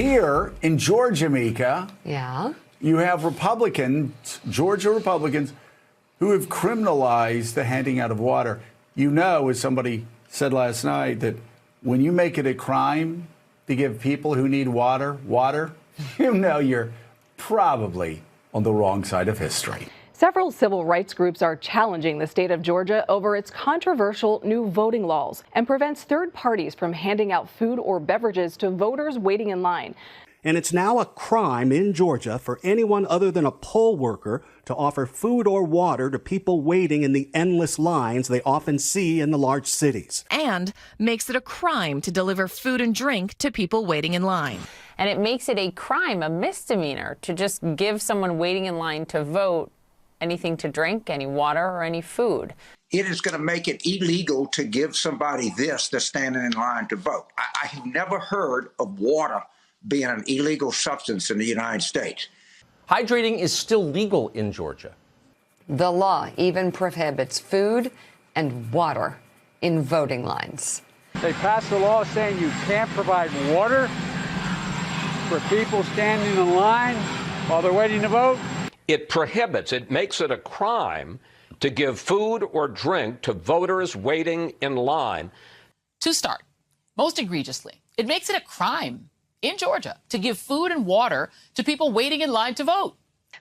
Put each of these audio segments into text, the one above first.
Here in Georgia, Mika, you have Republicans, Georgia Republicans, who have criminalized the handing out of water. You know, as somebody said last night, that when you make it a crime to give people who need water, you know you're probably on the wrong side of history. Several civil rights groups are challenging the state of Georgia over its controversial new voting laws and prevents third parties from handing out food or beverages to voters waiting in line. And it's now a crime in Georgia for anyone other than a poll worker to offer food or water to people waiting in the endless lines they often see in the large cities. And makes it a crime to deliver food and drink to people waiting in line. And it makes it a crime, a misdemeanor, to just give someone waiting in line to vote anything to drink, any water or any food. It is going to make it illegal to give somebody this that's standing in line to vote. I have never heard of water being an illegal substance in the United States. Hydrating is still legal in Georgia. The law even prohibits food and water in voting lines. They passed a law saying you can't provide water for people standing in line while they're waiting to vote. It prohibits, it makes it a crime to give food or drink to voters waiting in line. To start, most egregiously, it makes it a crime in Georgia to give food and water to people waiting in line to vote.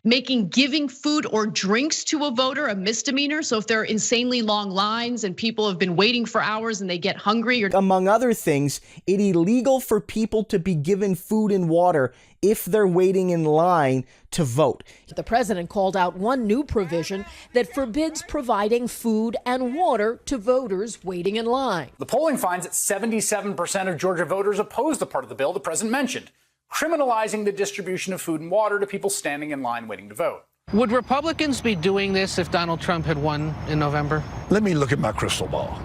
Making giving food or drinks to a voter a misdemeanor. So if there are insanely long lines and people have been waiting for hours and they get hungry. Among other things, it's illegal for people to be given food and water if they're waiting in line to vote. The president called out one new provision that forbids providing food and water to voters waiting in line. The polling finds that 77% of Georgia voters oppose the part of the bill the president mentioned, criminalizing the distribution of food and water to people standing in line waiting to vote. Would Republicans be doing this if Donald Trump had won in November? Let me look at my crystal ball.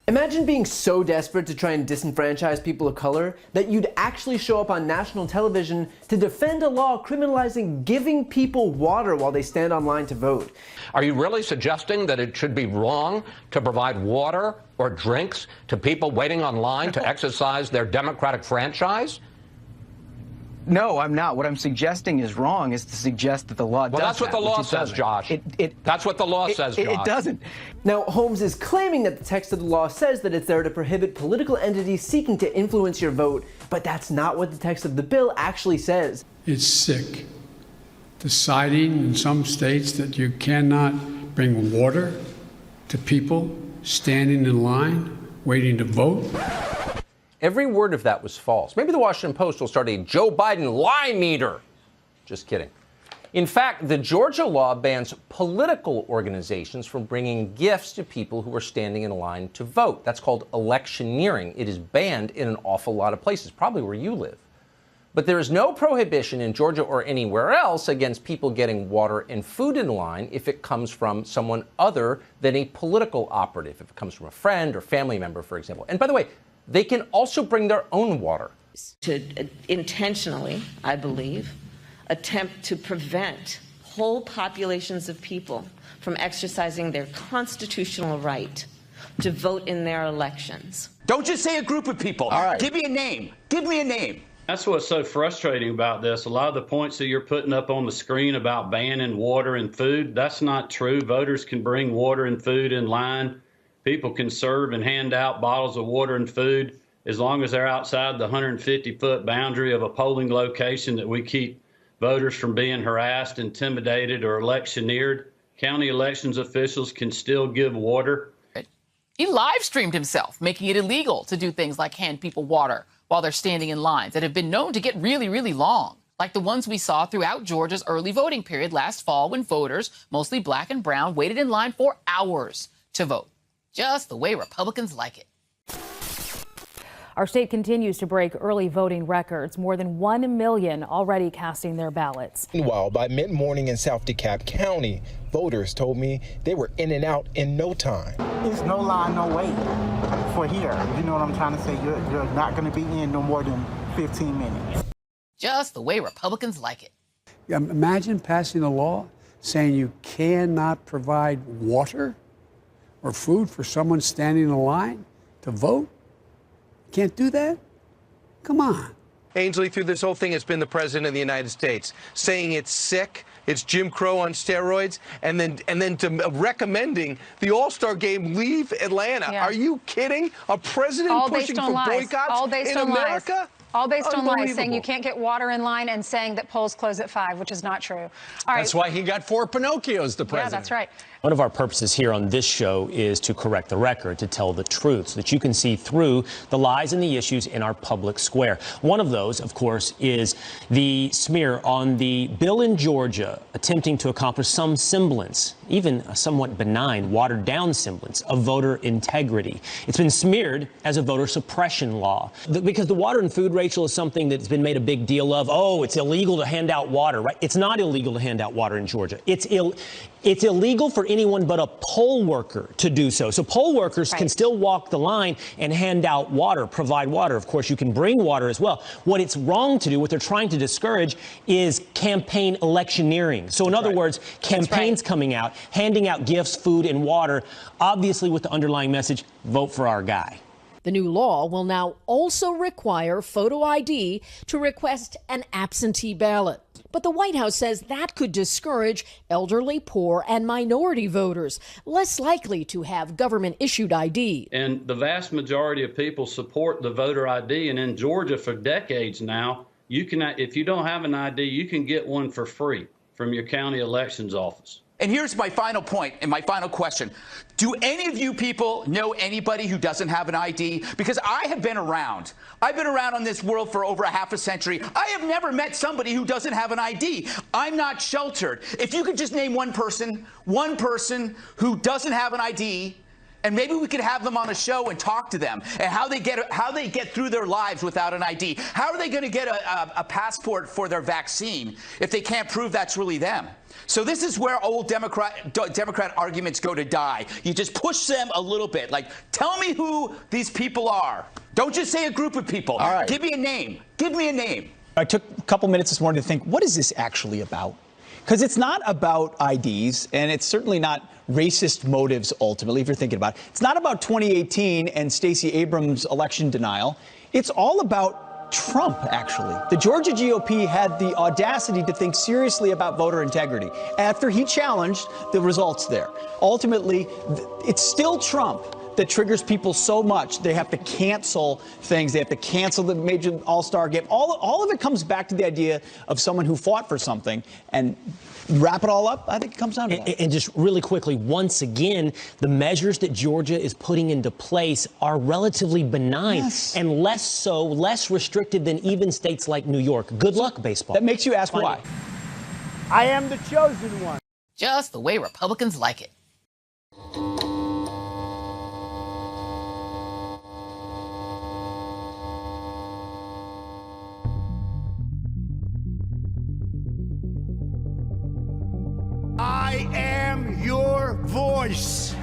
Imagine being so desperate to try and disenfranchise people of color that you'd actually show up on national television to defend a law criminalizing giving people water while they stand on line to vote. Are you really suggesting that it should be wrong to provide water or drinks to people waiting online to exercise their democratic franchise? No, I'm not. What I'm suggesting is wrong is to suggest that the law does that. Well, that's what the law says, Josh. That's what the law says, Josh. It doesn't. Now, Holmes is claiming that the text of the law says that it's there to prohibit political entities seeking to influence your vote, but that's not what the text of the bill actually says. It's sick. Deciding in some states that you cannot bring water to people standing in line waiting to vote. Every word of that was false. Maybe the Washington Post will start a Joe Biden lie meter. Just kidding. In fact, the Georgia law bans political organizations from bringing gifts to people who are standing in line to vote. That's called electioneering. It is banned in an awful lot of places, probably where you live. But there is no prohibition in Georgia or anywhere else against people getting water and food in line if it comes from someone other than a political operative, if it comes from a friend or family member, for example. And by the way, they can also bring their own water. To intentionally, I believe, attempt to prevent whole populations of people from exercising their constitutional right to vote in their elections. Don't just say a group of people. All right. Give me a name. Give me a name. That's what's so frustrating about this. A lot of the points that you're putting up on the screen about banning water and food, that's not true. Voters can bring water and food in line. People can serve and hand out bottles of water and food as long as they're outside the 150-foot boundary of a polling location that we keep voters from being harassed, intimidated, or electioneered. County elections officials can still give water. He live streamed himself, making it illegal to do things like hand people water while they're standing in lines that have been known to get really, really long, like the ones we saw throughout Georgia's early voting period last fall when voters, mostly black and brown, waited in line for hours to vote. Just the way Republicans like it. Our state continues to break early voting records. More than 1 million already casting their ballots. Meanwhile, by mid-morning in South DeKalb County, voters told me they were in and out in no time. There's no line, no wait for here. You know what I'm trying to say? You're not going to be in no more than 15 minutes. Just the way Republicans like it. Imagine passing a law saying you cannot provide water or food for someone standing in line to vote. Can't do that? Come on. Ainsley, through this whole thing, has been the president of the United States, saying it's sick, it's Jim Crow on steroids, and then recommending the All-Star game leave Atlanta. Yeah. Are you kidding? A president All pushing based on for lies. boycotts All based in on America? lies. All based on lies, saying you Unbelievable. can't get water in line and saying that polls close at 5, which is not true. All right. That's why he got 4 Pinocchios, the president. Yeah, that's right. One of our purposes here on this show is to correct the record, to tell the truth, so that you can see through the lies and the issues in our public square. One of those, of course, is the smear on the bill in Georgia attempting to accomplish some semblance, even a somewhat benign, watered-down semblance of voter integrity. It's been smeared as a voter suppression law. Because the water and food, Rachel, is something that's been made a big deal of. Oh, it's illegal to hand out water, right? It's not illegal to hand out water in Georgia. It's illegal for anyone but a poll worker to do so. So poll workers can still walk the line and hand out water, provide water. Of course, you can bring water as well. What it's wrong to do, what they're trying to discourage, is campaign electioneering. So in other words, campaigns coming out, handing out gifts, food, and water, obviously with the underlying message, vote for our guy. The new law will now also require photo ID to request an absentee ballot. But the White House says that could discourage elderly, poor, and minority voters, less likely to have government-issued ID. And the vast majority of people support the voter ID. And in Georgia for decades now, you can, if you don't have an ID, you can get one for free from your county elections office. And here's my final point and my final question. Do any of you people know anybody who doesn't have an ID? Because I have been around. I've been around on this world for over a half a century. I have never met somebody who doesn't have an ID. I'm not sheltered. If you could just name one person who doesn't have an ID, and maybe we could have them on a show and talk to them and how they get through their lives without an ID. How are they going to get a passport for their vaccine if they can't prove that's really them? So this is where old Democrat arguments go to die. You just push them a little bit. Like, tell me who these people are. Don't just say a group of people. All right. Give me a name. Give me a name. I took a couple minutes this morning to think, what is this actually about? Because it's not about IDs, and it's certainly not racist motives, ultimately, if you're thinking about it. It's not about 2018 and Stacey Abrams' election denial. It's all about Trump, actually. The Georgia GOP had the audacity to think seriously about voter integrity after he challenged the results there. Ultimately, it's still Trump that triggers people so much they have to cancel things. They have to cancel the major all-star game. All of it comes back to the idea of someone who fought for something, and wrap it all up, I think it comes down to that. And just really quickly, once again, the measures that Georgia is putting into place are relatively benign and less restrictive than even states like New York. Good luck, baseball. That makes you ask why. I am the chosen one. Just the way Republicans like it. I am your voice.